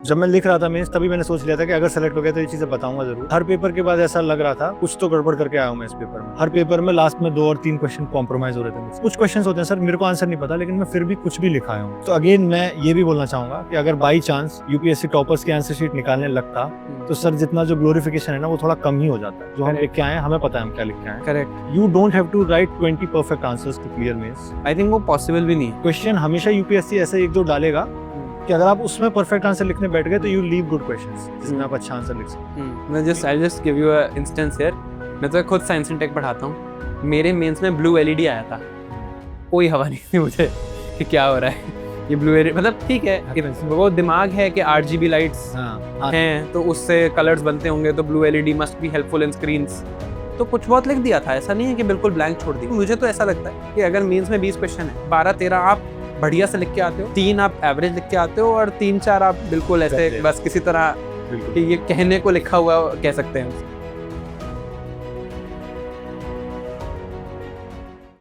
जब मैं लिख रहा था मेंस तभी मैंने सोच लिया था कि अगर सेलेक्ट हो गया तो ये चीजें बताऊंगा जरूर। हर पेपर के बाद ऐसा लग रहा था कुछ तो गड़बड़ करके आया हूँ मैं इस पेपर में। हर पेपर में लास्ट में 2 और 3 क्वेश्चन कॉम्प्रोमाइज हो रहे थे मुझसे। कुछ क्वेश्चन होते हैं सर मेरे को आंसर नहीं पता, लेकिन मैं फिर भी कुछ भी लिखा हूँ। तो अगेन मैं ये भी बोलना चाहूंगा कि अगर बाई चांस यूपीएससी टॉपर्स की आंसर शीट निकालने लगता तो सर जितना जो ग्लोरिफिकेशन है ना वो थोड़ा कम ही हो जाता है। जो हम लिख के आए हैं हमें पता है हम क्या लिख के आए हैं। Correct. You don't have to write 20 perfect answers to clear mains. I think वो पॉसिबल भी नहीं है। क्वेश्चन हमेशा यूपीएससी ऐसे एक दो डालेगा कि अगर आप उसमें परफेक्ट आंसर लिखने बैठ गए तो यू लीव गुड क्वेश्चंस जिसमें आप अच्छा आंसर लिख सकते हैं। I just give you a instance here. मैं तो खुद साइंस एंड टेक पढ़ाता हूँ। मेरे मेंस में ब्लू एलईडी आया था, कोई हवा नहीं थी मुझे कि क्या हो रहा है ये ब्लू एलईडी। मतलब ठीक है वो दिमाग है कि आरजीबी लाइट्स हैं तो उससे कलर्स बनते होंगे, तो blue LED must be helpful in screens. तो कुछ बहुत लिख दिया था, ऐसा नहीं है कि बिल्कुल ब्लैंक छोड़ दी। मुझे तो ऐसा लगता है कि अगर मेंस में 20 क्वेश्चन है, 12-13 आप बढ़िया से लिख के आते हो, 3 आप एवरेज लिख के आते हो और 3-4 आप बिल्कुल ऐसे बस किसी तरह कि ये कहने को लिखा हुआ कह सकते हैं।